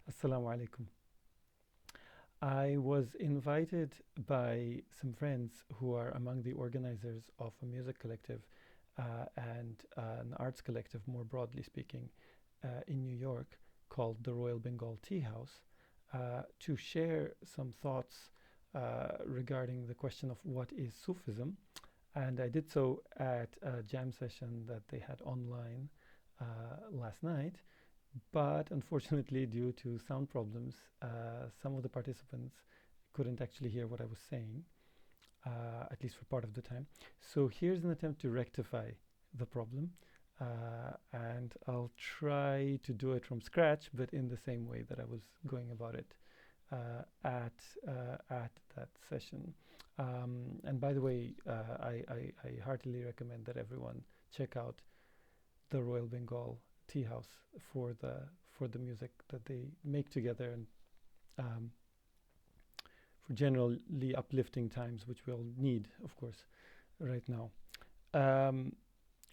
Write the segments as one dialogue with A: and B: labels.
A: Assalamu alaikum. I was invited by some friends who are among the organizers of a music collective and an arts collective, more broadly speaking, in New York called the Royal Bengal Tea House to share some thoughts regarding the question of what is Sufism. And I did so at a jam session that they had online last night. But unfortunately, due to sound problems, some of the participants couldn't actually hear what I was saying, at least for part of the time. So here's an attempt to rectify the problem. And I'll try to do it from scratch, but in the same way that I was going about it at that session. And by the way, I heartily recommend that everyone check out the Royal Bengal Tea House for the music that they make together and for generally uplifting times, which we all need, of course, right now. Um,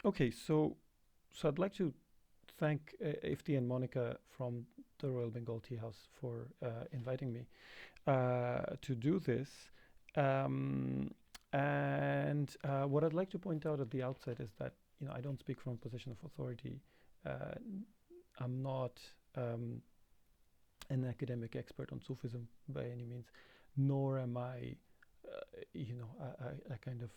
A: okay, so I'd like to thank Ifti and Monica from the Royal Bengal Tea House for inviting me to do this. Um, and what I'd like to point out at the outset is that I don't speak from a position of authority. Uh, I'm not an academic expert on Sufism by any means, nor am I, a kind of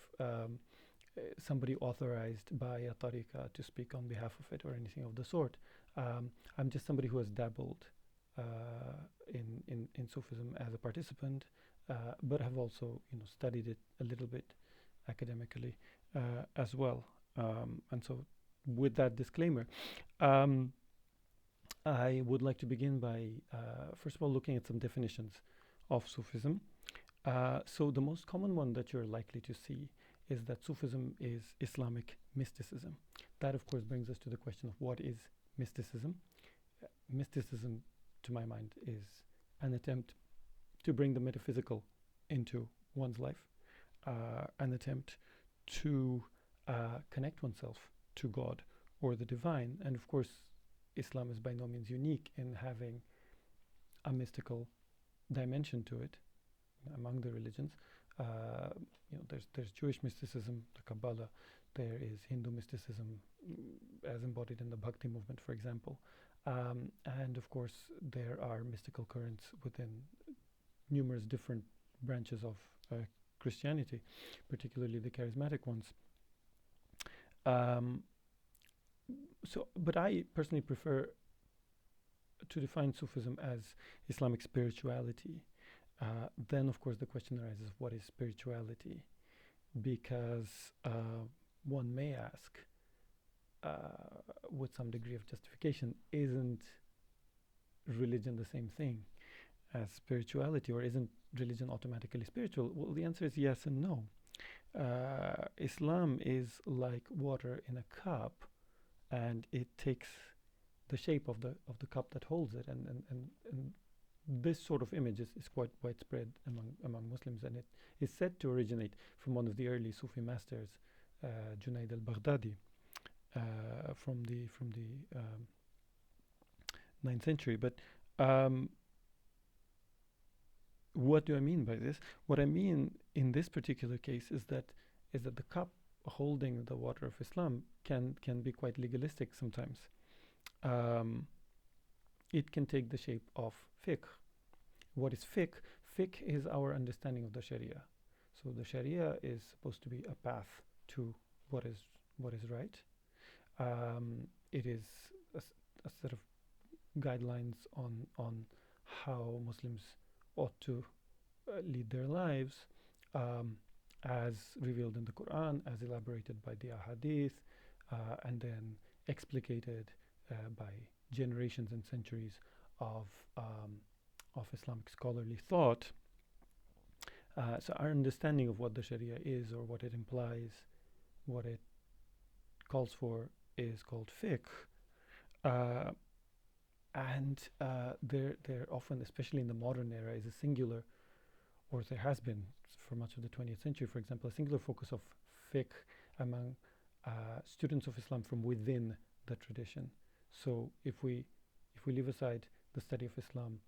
A: somebody authorized by a tariqah to speak on behalf of it or anything of the sort. I'm just somebody who has dabbled in Sufism as a participant, but have also studied it a little bit academically as well. And so, with that disclaimer, I would like to begin by, first of all, looking at some definitions of Sufism. So the most common one that you're likely to see is that Sufism is Islamic mysticism. That, of course, brings us to the question of what is mysticism. Mysticism, to my mind, is an attempt to bring the metaphysical into one's life, an attempt to connect oneself to God or the divine. And of course, Islam is by no means unique in having a mystical dimension to it among the religions. There's Jewish mysticism, the Kabbalah. There is Hindu mysticism, as embodied in the Bhakti movement, for example. And of course, there are mystical currents within numerous different branches of Christianity, particularly the charismatic ones. But I personally prefer to define Sufism as Islamic spirituality. Then, of course, the question arises, what is spirituality? Because one may ask, with some degree of justification, isn't religion the same thing as spirituality, or isn't religion automatically spiritual? Well, the answer is yes and no. Islam is like water in a cup, and it takes the shape of the cup that holds it, and this sort of image is quite widespread among Muslims, and it is said to originate from one of the early Sufi masters, Junaid al-Baghdadi, from the 9th century. But what do I mean by this? What I mean in this particular case is that the cup holding the water of Islam can be quite legalistic sometimes. It can take the shape of fiqh. What is fiqh? Fiqh is our understanding of the Sharia. So the Sharia is supposed to be a path to what is right. It is a set of guidelines on how Muslims ought to lead their lives, as revealed in the Qur'an, as elaborated by the Ahadith, and then explicated by generations and centuries of Islamic scholarly thought. So our understanding of what the Sharia is, or what it implies, what it calls for, is called fiqh. And there often, especially in the modern era, is a singular, or there has been for much of the 20th century, for example, a singular focus of fiqh among students of Islam from within the tradition. So if we leave aside the study of Islam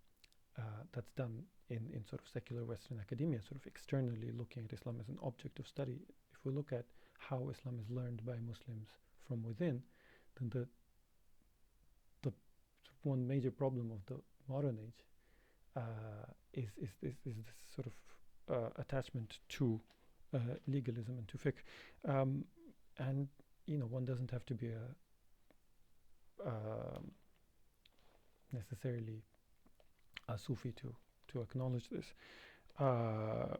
A: that's done in sort of secular Western academia, sort of externally looking at Islam as an object of study. If we look at how Islam is learned by Muslims from within, then the one major problem of the modern age is this sort of attachment to legalism and to fiqh, and one doesn't have to be a necessarily a Sufi to acknowledge this. I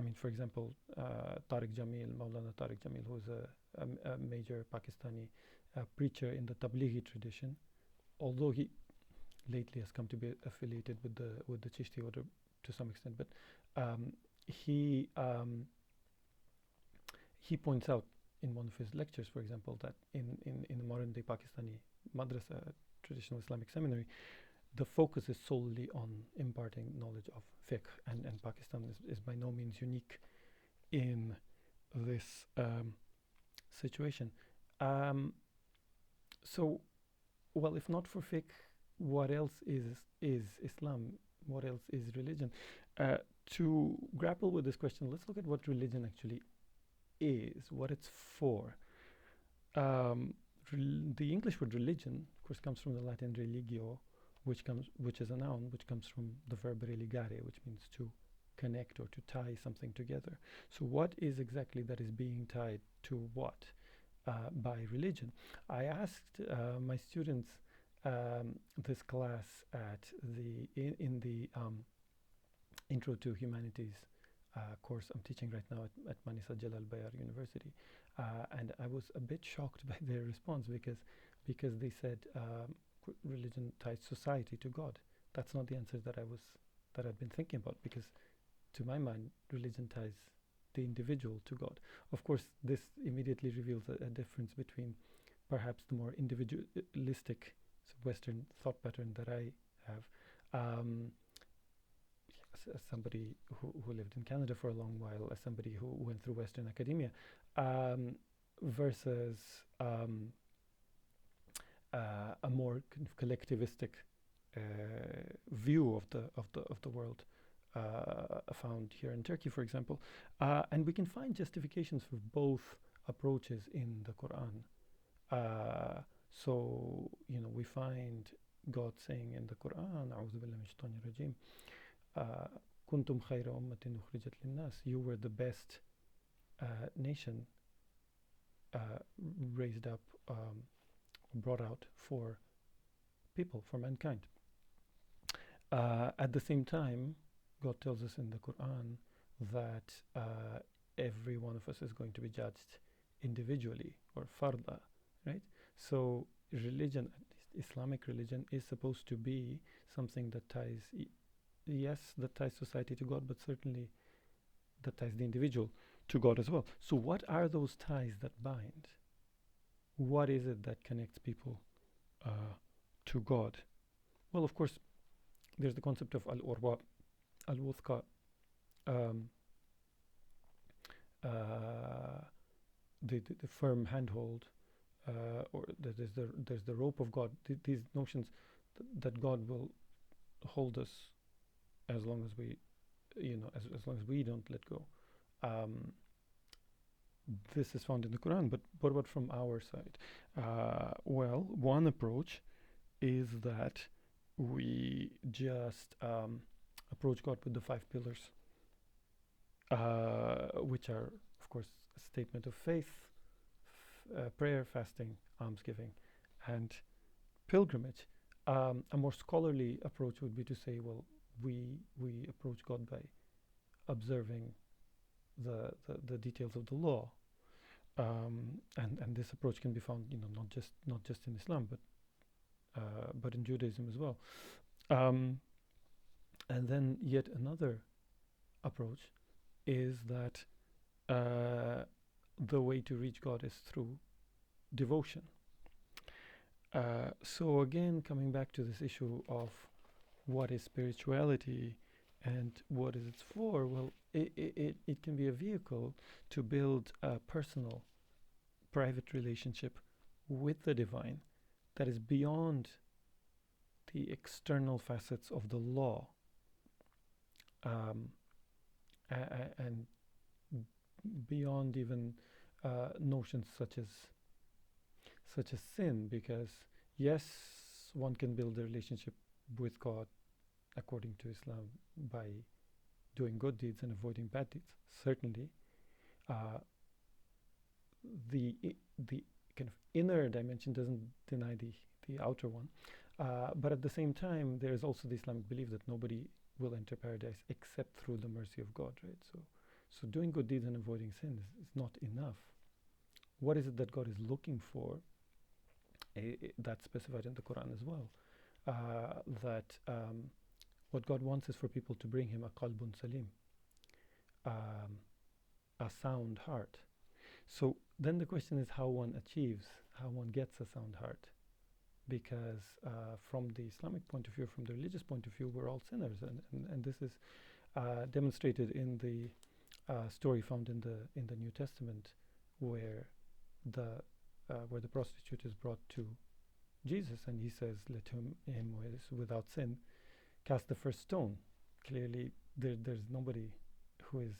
A: mean, for example, Maulana Tariq Jamil, who is a major Pakistani preacher in the Tablighi tradition, although he lately has come to be affiliated with the Chishti order to some extent, but he points out in one of his lectures, for example, that in the modern day Pakistani madrasa, traditional Islamic seminary, the focus is solely on imparting knowledge of fiqh, and Pakistan is by no means unique in this situation. So, well, if not for fiqh, what else is Islam? What else is religion? To grapple with this question, let's look at what religion actually is, what it's for. The English word religion, of course, comes from the Latin religio, which is a noun, which comes from the verb religare, which means to connect or to tie something together. So what is exactly that is being tied to what by religion? I asked my students this class in the Intro to Humanities course I'm teaching right now at Manisa Jalal Bayar University, and I was a bit shocked by their response because they said religion ties society to God. That's not the answer that I've been thinking about, because to my mind religion ties the individual to God. Of course, this immediately reveals a difference between perhaps the more individualistic Western thought pattern that I have, as somebody who lived in Canada for a long while, as somebody who went through Western academia, versus a more kind of collectivistic view of the world found here in Turkey, for example, and we can find justifications for both approaches in the Quran. So we find God saying in the Quran, "A'udhu billahi minash shaitanir rajim, kuntum khayra ummatin ukhrijat linnas." You were the best nation raised up, brought out for people, for mankind. At the same time, God tells us in the Quran that every one of us is going to be judged individually, or farda, right? So religion, Islamic religion, is supposed to be something that ties, that ties society to God, but certainly that ties the individual to God as well. So what are those ties that bind? What is it that connects people to God? Well, of course, there's the concept of al-urwa, al-wuthqa, the firm handhold, or there's the rope of God. These notions that God will hold us as long as we, as long as we don't let go. This is found in the Quran, but what about from our side? Well, one approach is that we just approach God with the 5 pillars, which are, of course, a statement of faith, prayer, fasting, almsgiving, and pilgrimage. A more scholarly approach would be to say, well, we approach God by observing the details of the law, and this approach can be found, not just in Islam, but in Judaism as well. And then yet another approach is that the way to reach God is through devotion. So again, coming back to this issue of what is spirituality and what is it for, well, it can be a vehicle to build a personal, private relationship with the divine that is beyond the external facets of the law, and beyond even notions such as sin, because yes, one can build a relationship with God according to Islam by doing good deeds and avoiding bad deeds. Certainly, the kind of inner dimension doesn't deny the outer one, but at the same time, there is also the Islamic belief that nobody will enter paradise except through the mercy of God, right? So doing good deeds and avoiding sin is not enough. What is it that God is looking for? That's specified in the Qur'an as well. What God wants is for people to bring Him a qalbun salim, a sound heart. So then the question is how one gets a sound heart. Because from the Islamic point of view, from the religious point of view, we're all sinners, and this is demonstrated in the story found in the New Testament, where the prostitute is brought to Jesus, and he says, "Let him who is without sin cast the first stone." Clearly, there's nobody who is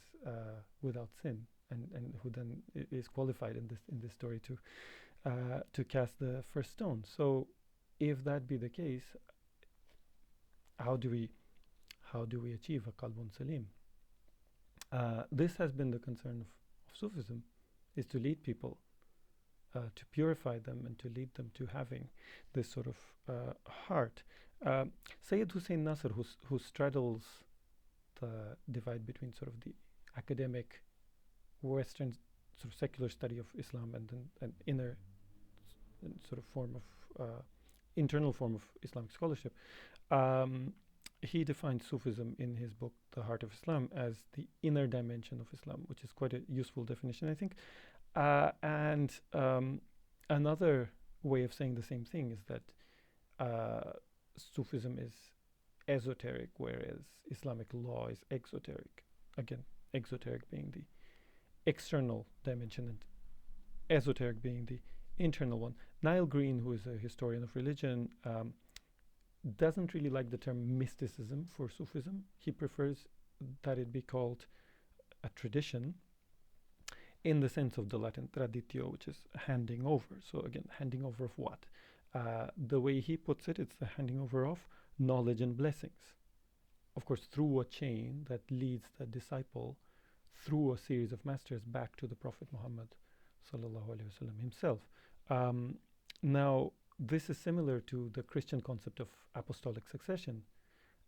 A: without sin, and who then is qualified in this story to cast the first stone. So, if that be the case, how do we achieve a qalbun salim? This has been the concern of Sufism, is to lead people, to purify them and to lead them to having this sort of heart. Sayyid Hussein Nasr, who straddles the divide between sort of the academic Western sort of secular study of Islam and an inner sort of form of internal form of Islamic scholarship, he defines Sufism in his book The Heart of Islam as the inner dimension of Islam, which is quite a useful definition, I think. And another way of saying the same thing is that Sufism is esoteric, whereas Islamic law is exoteric. Again, exoteric being the external dimension and esoteric being the internal one. Niall Green, who is a historian of religion, doesn't really like the term mysticism for Sufism. He prefers that it be called a tradition, in the sense of the Latin traditio, which is handing over. So again, handing over of what? The way he puts it, it's the handing over of knowledge and blessings. Of course, through a chain that leads the disciple through a series of masters back to the Prophet Muhammad sallallahu alaihi wasallam himself. Now, this is similar to the Christian concept of apostolic succession,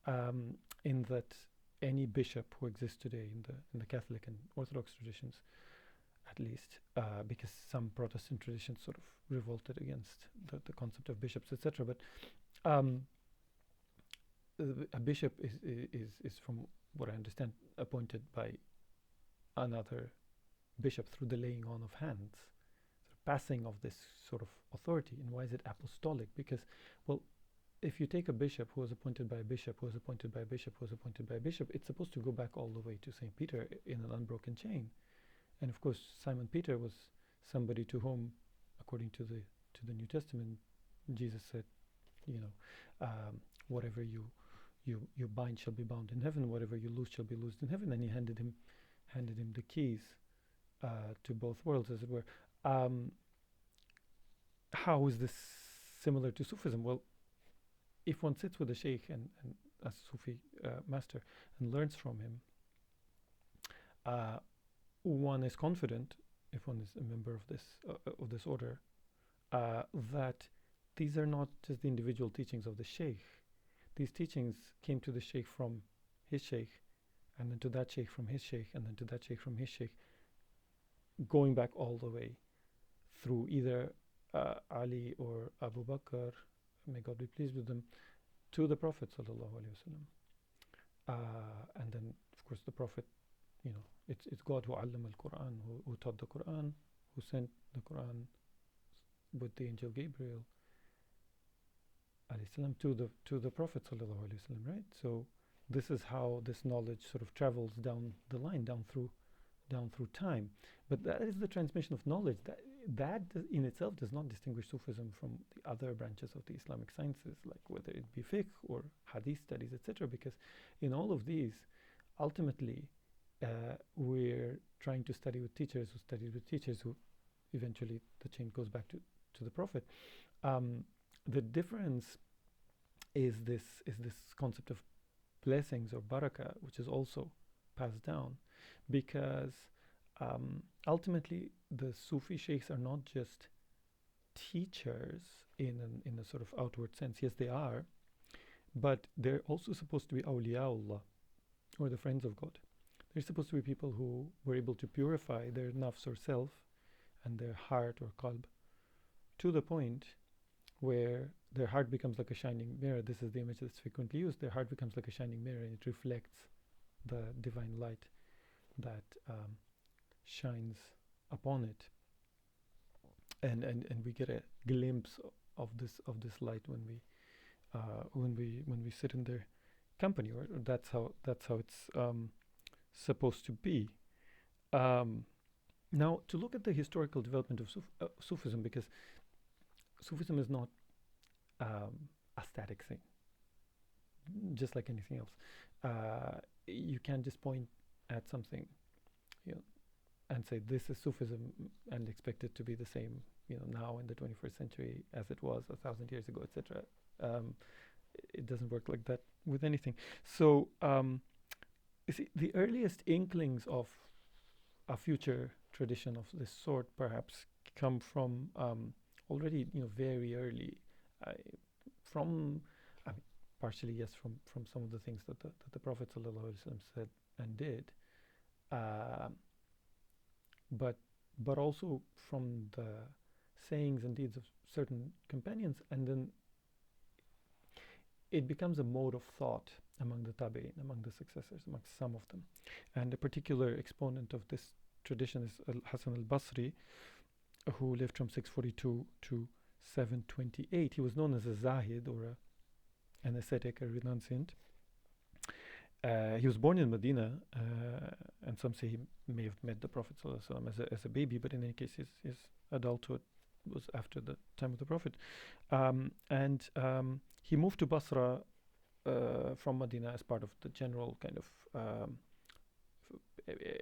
A: in that any bishop who exists today in the Catholic and Orthodox traditions, at least, because some Protestant traditions sort of revolted against the concept of bishops, etc. But a bishop is, from what I understand, appointed by another bishop through the laying on of hands, passing of this sort of authority. And why is it apostolic? Because, well, if you take a bishop who was appointed by a bishop, who was appointed by a bishop, who was appointed by a bishop, it's supposed to go back all the way to St. Peter in an unbroken chain. And of course, Simon Peter was somebody to whom, according to the New Testament, Jesus said, whatever you bind shall be bound in heaven, whatever you loose shall be loosed in heaven. And he handed him the keys to both worlds, as it were. How is this similar to Sufism? Well, if one sits with a sheikh and a Sufi master and learns from him, one is confident, if one is a member of this order, that these are not just the individual teachings of the sheikh. These teachings came to the sheikh from his sheikh, and then to that sheikh from his sheikh, and then to that sheikh from his sheikh, going back all the way through either Ali or Abu Bakr, may God be pleased with them, to the Prophet sallallahu alaihi wasallam. And then, of course, the Prophet, it's God who allama al-Qur'an, who taught the Qur'an, who sent the Qur'an with the angel Gabriel alayhi salam to the Prophet sallallahu alaihi wasallam, right? So this is how this knowledge sort of travels down the line, down through time. But that is the transmission of knowledge. That in itself does not distinguish Sufism from the other branches of the Islamic sciences, like whether it be fiqh or hadith studies, etc. Because in all of these, ultimately, we're trying to study with teachers who studied with teachers who eventually the chain goes back to the Prophet. The difference is this concept of blessings or barakah, which is also passed down, because ultimately the Sufi sheikhs are not just teachers in a sort of outward sense. Yes, they are, but they're also supposed to be awliyaullah, or the friends of God. They're supposed to be people who were able to purify their nafs or self and their heart or qalb to the point where their heart becomes like a shining mirror. This is the image that's frequently used. Their heart becomes like a shining mirror, and it reflects the divine light that shines upon it. And we get a glimpse of this light when we sit in their company, or that's how it's supposed to be. Now, to look at the historical development of Sufism, because Sufism is not a static thing, just like anything else. You can't just point at something, and say this is Sufism and expect it to be the same, now in the 21st century as it was 1,000 years ago, etc. It doesn't work like that with anything. So, you see, the earliest inklings of a future tradition of this sort perhaps come from already, very early, partially, yes, from some of the things that the Prophet ﷺ said and did, but also from the sayings and deeds of certain companions, and then it becomes a mode of thought among the tabi'in, among the successors, amongst some of them. And a particular exponent of this tradition is al-Hasan al-Basri, who lived from 642 to 728. He was known as a Zahid, or an ascetic, a renunciant. He was born in Medina, and some say he may have met the Prophet ﷺ as a baby, but in any case his adulthood was after the time of the Prophet. And he moved to Basra from Medina as part of the general kind of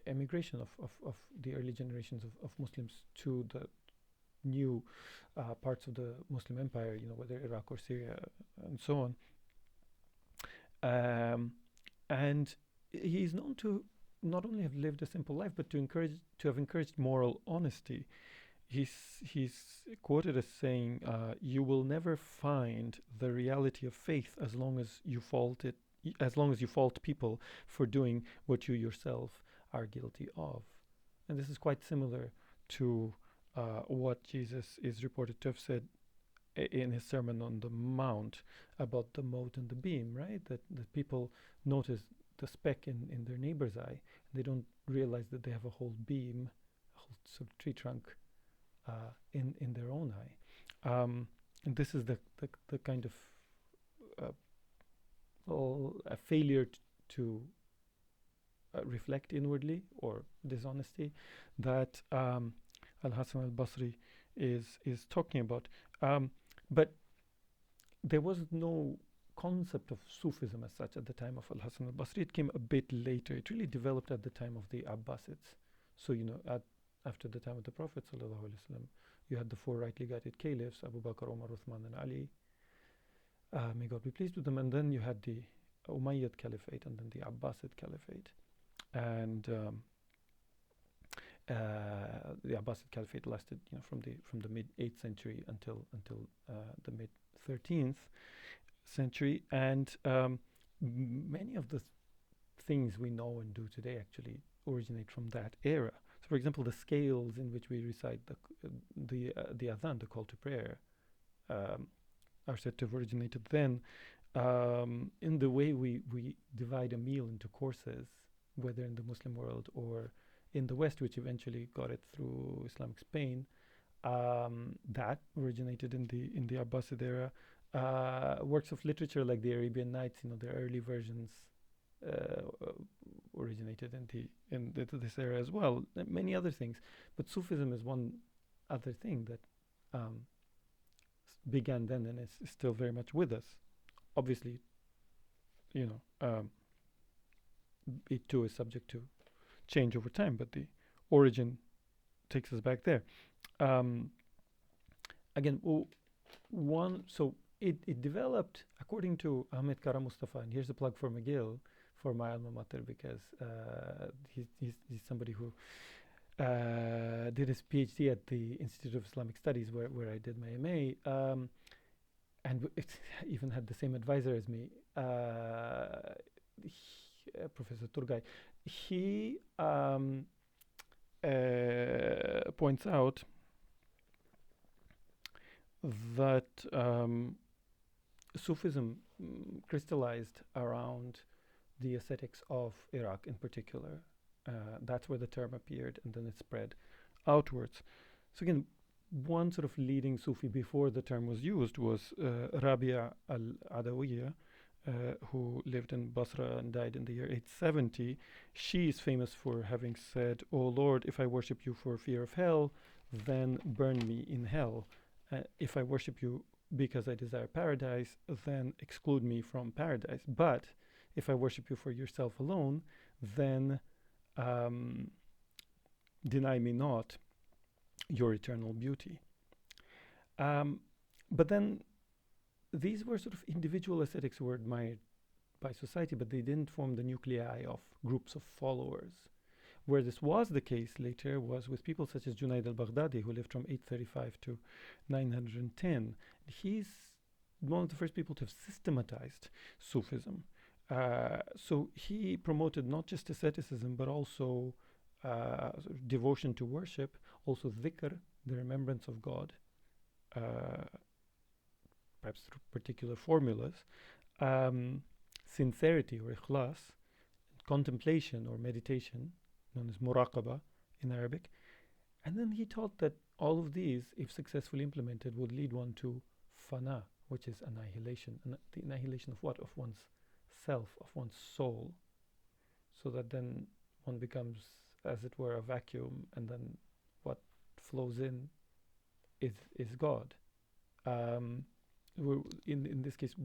A: emigration of the early generations of Muslims to the new parts of the Muslim empire, whether Iraq or Syria and so on. And he's known to not only have lived a simple life, but to have encouraged moral honesty. He's quoted as saying, "You will never find the reality of faith as long as you fault people for doing what you yourself are guilty of." And this is quite similar to what Jesus is reported to have said in his Sermon on the Mount about the mote and the beam, right? That people notice the speck in their neighbor's eye. They don't realize that they have a whole beam, a whole sort of tree trunk in their own eye. And this is the kind of a failure to reflect inwardly, or dishonesty, that al-Hasan al-Basri is talking about. But there was no concept of Sufism as such at the time of al-Hasan al-Basri. It came a bit later. It really developed at the time of the Abbasids. So, after the time of the Prophet ﷺ, you had the four rightly guided caliphs, Abu Bakr, Umar, Uthman, and Ali. May God be pleased with them. And then you had the Umayyad Caliphate, and then the Abbasid Caliphate. And the Abbasid Caliphate lasted, from the mid 8th century until the mid 13th century, and many of the things we know and do today actually originate from that era. So, for example, the scales in which we recite the adhan, the call to prayer, are said to have originated then. In the way we divide a meal into courses, whether in the Muslim world or in the West, which eventually got it through Islamic Spain, that originated in the Abbasid era. Works of literature like the Arabian Nights, their early versions, originated in this era as well. And many other things, but Sufism is one other thing that began then and is still very much with us. Obviously, you know, it too is subject to change over time, but the origin takes us back there. Um, Again, so it developed according to Ahmed Kara Mustafa, and here's a plug for McGill, for my alma mater, because he's somebody who did his PhD at the Institute of Islamic Studies, where I did my MA, and it even had the same advisor as me, Professor Turgay. He points out that Sufism crystallized around the ascetics of Iraq in particular. That's where the term appeared, and then it spread outwards. So again, one sort of leading Sufi before the term was used was Rabi'ah al-Adawiyya, who lived in Basra and died in the year 870. She is famous for having said, "O Lord, if I worship you for fear of hell, then burn me in hell. If I worship you because I desire paradise, then exclude me from paradise. But if I worship you for yourself alone, then deny me not your eternal beauty." But then these were sort of individual ascetics who were admired by society, but they didn't form the nuclei of groups of followers. Where this was the case later was with people such as Junaid al-Baghdadi, who lived from 835 to 910. He's one of the first people to have systematized Sufism. So he promoted not just asceticism, but also sort of devotion to worship, also dhikr, the remembrance of God, perhaps through particular formulas, sincerity or ikhlas, contemplation or meditation, known as muraqaba in Arabic. And then he taught that all of these, if successfully implemented, would lead one to fana, which is annihilation. And the annihilation of what? Of one's self, of one's soul. So that then one becomes, as it were, a vacuum, and then what flows in is God. In this case,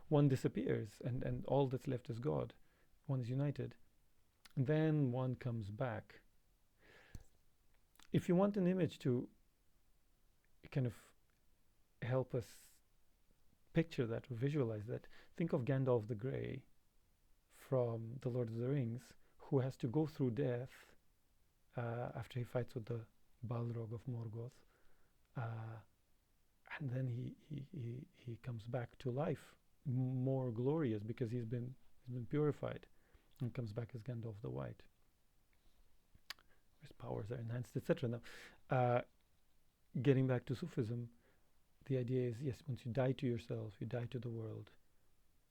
A: one disappears, and all that's left is God. One is united. And then one comes back. If you want an image to kind of help us picture that or visualize that, think of Gandalf the Grey from The Lord of the Rings, who has to go through death after he fights with the Balrog of Morgoth, and then he comes back to life, more glorious because he's been purified, and comes back as Gandalf the White. His powers are enhanced, etc. Now, getting back to Sufism, the idea is, yes, once you die to yourself, you die to the world,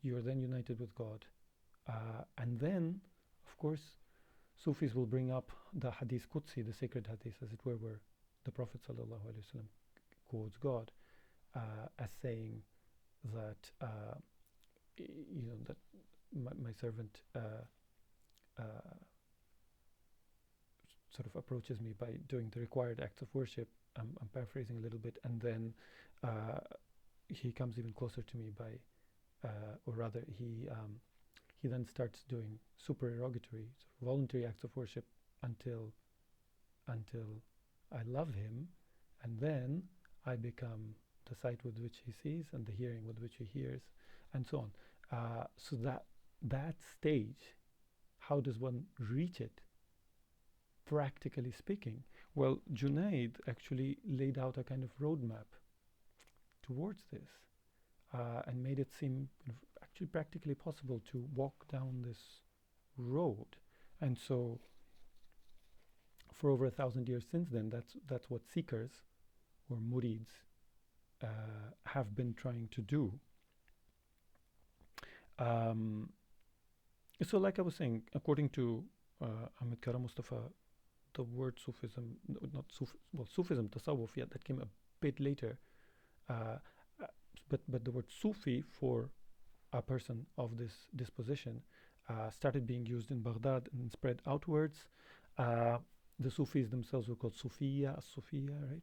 A: you are then united with God. And then, of course, Sufis will bring up the Hadith Qudsi, the sacred Hadith, as it were, where the Prophet ﷺ quotes God as saying that, that my servant sort of approaches me by doing the required acts of worship. I'm paraphrasing a little bit, and then he comes even closer to me by, or rather, he then starts doing supererogatory, sort of voluntary acts of worship until I love him, and then I become the sight with which he sees and the hearing with which he hears, and so on. So that stage, how does one reach it? Practically speaking, well, Junaid actually laid out a kind of roadmap towards this, and made it seem actually practically possible to walk down this road. And so, for over 1,000 years since then, that's what seekers or murids have been trying to do. So, like I was saying, according to Ahmed Kara Mustafa, the word Sufism, Sufism, Tasawwuf, yeah, that came a bit later. But the word Sufi for a person of this disposition started being used in Baghdad and spread outwards. The Sufis themselves were called Sufiya, right?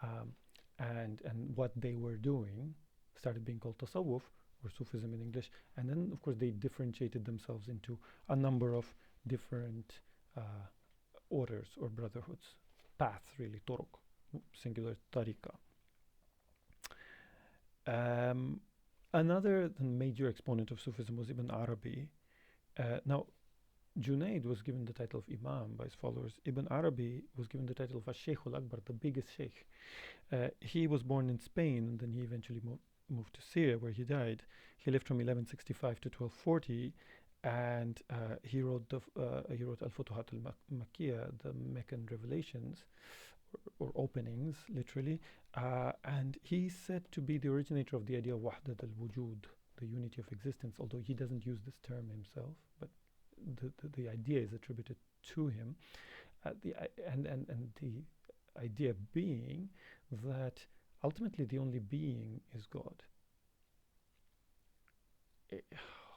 A: Um, and what they were doing started being called Tasawwuf, or Sufism in English. And then, of course, they differentiated themselves into a number of different orders or brotherhoods, paths, really, turuq, singular tariqa. Another major exponent of Sufism was Ibn Arabi. Now, Junaid was given the title of Imam by his followers. Ibn Arabi was given the title of Al-Shaykh al-Akbar, the biggest sheikh. He was born in Spain, and then he eventually moved to Syria, where he died. He lived from 1165 to 1240, and he wrote Al-Futuhat al-Makkiyah, the Meccan revelations, or openings, literally. And he's said to be the originator of the idea of Wahdat al-Wujud, the unity of existence, although he doesn't use this term himself, but the idea is attributed to him. And the idea being that ultimately the only being is God.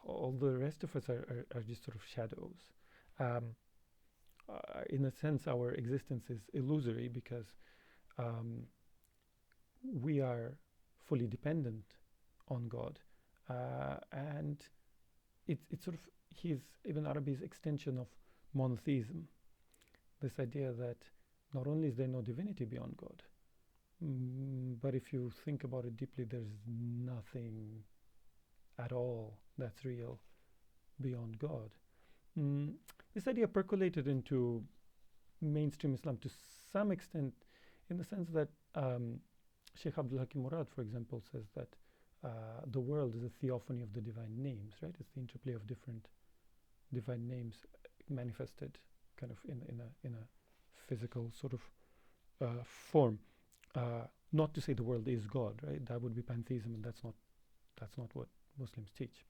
A: All the rest of us are just sort of shadows. In a sense, our existence is illusory because we are fully dependent on God, and it's sort of Ibn Arabi's extension of monotheism. This idea that not only is there no divinity beyond God, but if you think about it deeply, there's nothing at all that's real beyond God. This idea percolated into mainstream Islam to some extent, in the sense that Shaykh Abdal Hakim Murad, for example, says that the world is a theophany of the divine names, right? It's the interplay of different divine names manifested kind of in a physical sort of form. Not to say the world is God, right? That would be pantheism, and that's not what Muslims teach.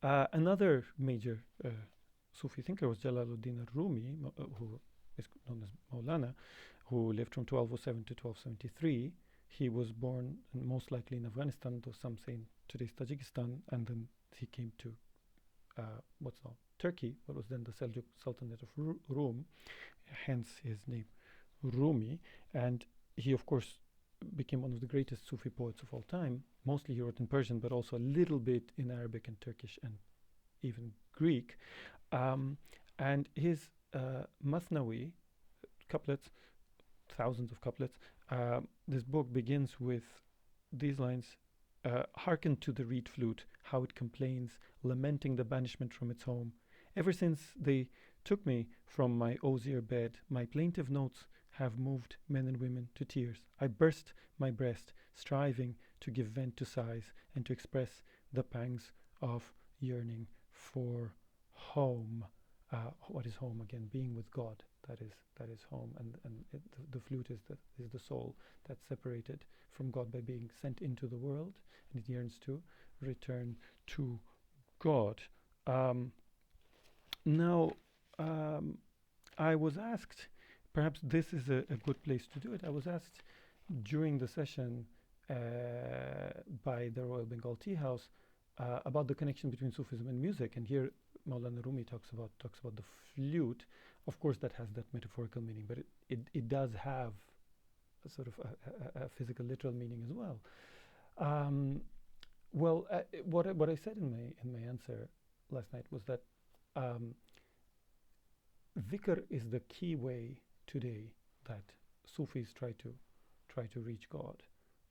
A: Another major Sufi thinker was Jalaluddin al-Rumi, who is known as Maulana, who lived from 1207 to 1273. He was born most likely in Afghanistan, though some say in today's Tajikistan, and then he came to what's now Turkey, what was then the Seljuk Sultanate of Rum, hence his name Rumi. And he, of course, became one of the greatest Sufi poets of all time. Mostly he wrote in Persian, but also a little bit in Arabic and Turkish and even Greek. And his Masnawi, couplets, thousands of couplets, this book begins with these lines: hearken to the reed flute, how it complains, lamenting the banishment from its home. Ever since they took me from my osier bed, my plaintive notes have moved men and women to tears. I burst my breast, striving to give vent to sighs and to express the pangs of yearning for home. What is home again? Being with God. That is home, and the flute is the soul that's separated from God by being sent into the world, and it yearns to return to God. Now, I was asked, perhaps this is a good place to do it. I was asked during the session by the Royal Bengal Tea House about the connection between Sufism and music, and here Maulana Rumi talks about the flute. Of course, that has that metaphorical meaning, but it does have a sort of a physical, literal meaning as well. What I said in my answer last night was that dhikr is the key way today that Sufis try to reach God.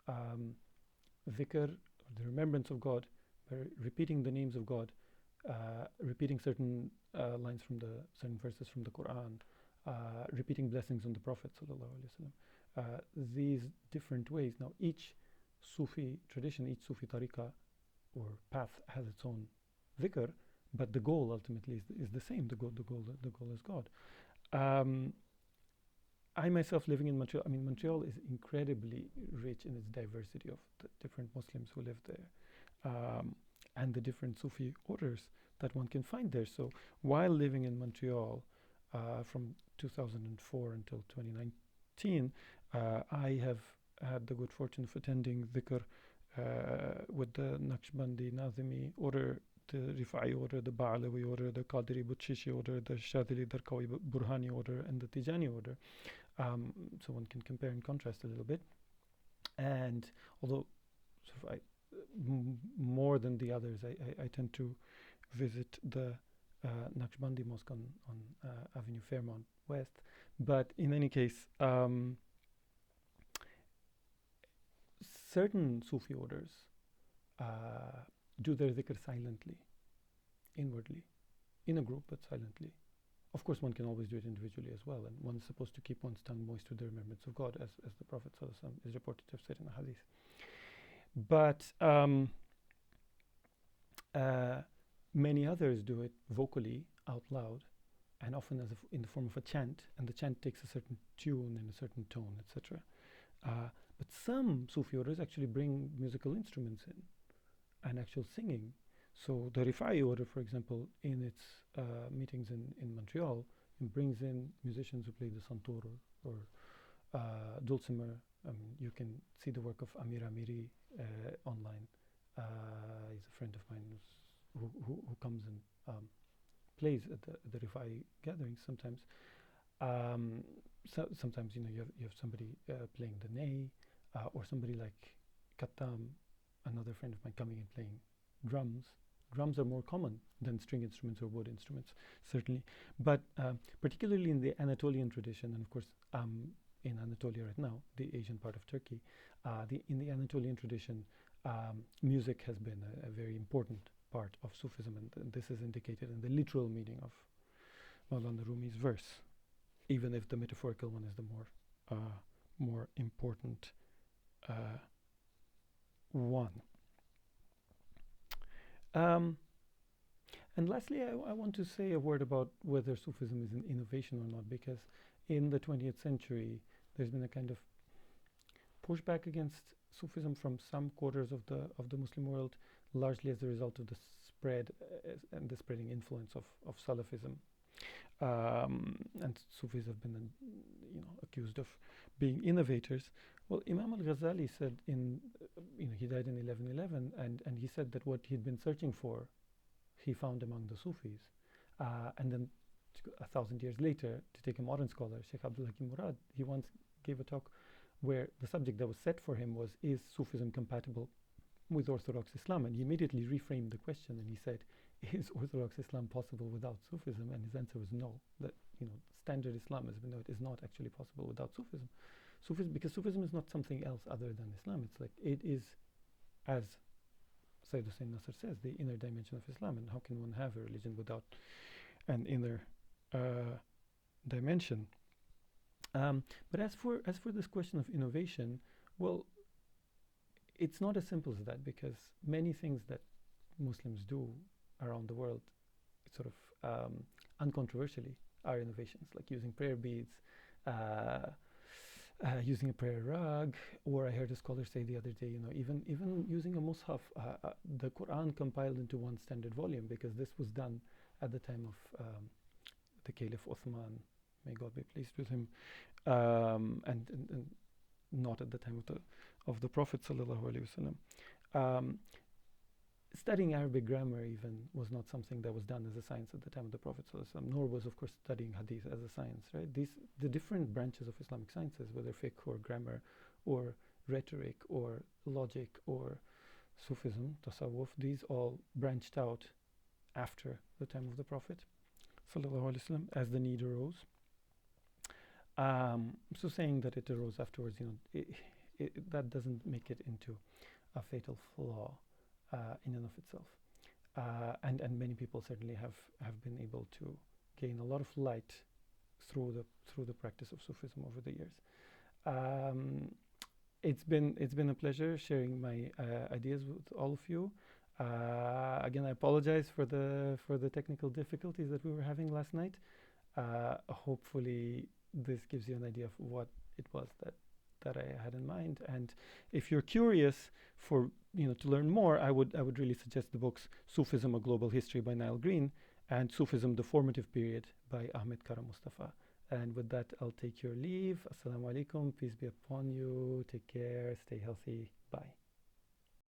A: Dhikr, the remembrance of God, by repeating the names of God, repeating certain lines from certain verses from the Qur'an, repeating blessings on the Prophet ﷺ. These different ways. Now, each Sufi tradition, each Sufi tariqa or path has its own dhikr, but the goal ultimately is the same. The goal is God. I myself, living in Montreal, Montreal is incredibly rich in its diversity of the different Muslims who live there, and the different Sufi orders that one can find there. So while living in Montreal from 2004 until 2019, I have had the good fortune of attending dhikr with the Naqshbandi Nazimi order the Rifa'i order, the Ba'alawi order, the Qadiri Butshishi order, the Shadili Darqawi Burhani order, and the Tijani order. So one can compare and contrast a little bit. And although more than the others, I tend to visit the Naqshbandi Mosque on Avenue Fairmount West. But in any case, certain Sufi orders do their dhikr silently, inwardly, in a group, but silently. Of course, one can always do it individually as well, and one is supposed to keep one's tongue moist with the remembrance of God, as the Prophet ﷺ is reported to have said in a hadith. But many others do it vocally, out loud, and often in the form of a chant, and the chant takes a certain tune and a certain tone, etc. But some Sufi orders actually bring musical instruments in, and actual singing. So the Rifa'i order, for example, in its meetings in Montreal, it brings in musicians who play the santoor or dulcimer. You can see the work of Amir Amiri online. He's a friend of mine who comes and plays at the Rifa'i gatherings sometimes. So sometimes you have somebody playing the ney, or somebody like Kattam, another friend of mine, coming and playing drums. Drums are more common than string instruments or wood instruments, certainly. But particularly in the Anatolian tradition, and of course in Anatolia right now, the Asian part of Turkey, in the Anatolian tradition, music has been a very important part of Sufism, and this is indicated in the literal meaning of Maulana Rumi's verse, even if the metaphorical one is the more important one. And lastly, I want to say a word about whether Sufism is an innovation or not, because in the 20th century, there's been a kind of pushback against Sufism from some quarters of the Muslim world, largely as a result of the spread and the spreading influence of Salafism. And Sufis have been, accused of being innovators. Well, Imam al-Ghazali said he died in 1111, and he said that what he'd been searching for, he found among the Sufis. And then 1,000 years later, to take a modern scholar, Shaykh Abdal Hakim Murad, he once gave a talk where the subject that was set for him was, is Sufism compatible with Orthodox Islam? And he immediately reframed the question, and he said, is Orthodox Islam possible without Sufism? And his answer was no, that standard Islam, as we know it, is not actually possible without Sufism. Because Sufism is not something else other than Islam. It's like, it is, as Sayyid Hussein Nasr says, the inner dimension of Islam. And how can one have a religion without an inner dimension? But as for this question of innovation, well, it's not as simple as that, because many things that Muslims do around the world, sort of uncontroversially, are innovations, like using prayer beads, using a prayer rug, or I heard a scholar say the other day, even using a mushaf, the Qur'an compiled into one standard volume, because this was done at the time of the Caliph Uthman, may God be pleased with him, and not at the time of the Prophet sallallahu alaihi wasallam. Studying Arabic grammar even was not something that was done as a science at the time of the Prophet sallallahu alaihi wasallam, nor was, of course, studying hadith as a science, right? The different branches of Islamic sciences, whether fiqh or grammar or rhetoric or logic or Sufism, tasawwuf, these all branched out after the time of the Prophet sallallahu alaihi wasallam as the need arose. So saying that it arose afterwards, that doesn't make it into a fatal flaw in and of itself. And many people certainly have been able to gain a lot of light through the practice of Sufism over the years. It's been a pleasure sharing my ideas with all of you. Again, I apologize for the technical difficulties that we were having last night. Hopefully this gives you an idea of what it was that I had in mind. And if you're curious to learn more, I would really suggest the books Sufism: A Global History by Niall Green and Sufism: The Formative Period by Ahmed Kara Mustafa. And with that, I'll take your leave. Assalamu alaikum. Peace be upon you. Take care. Stay healthy. Bye.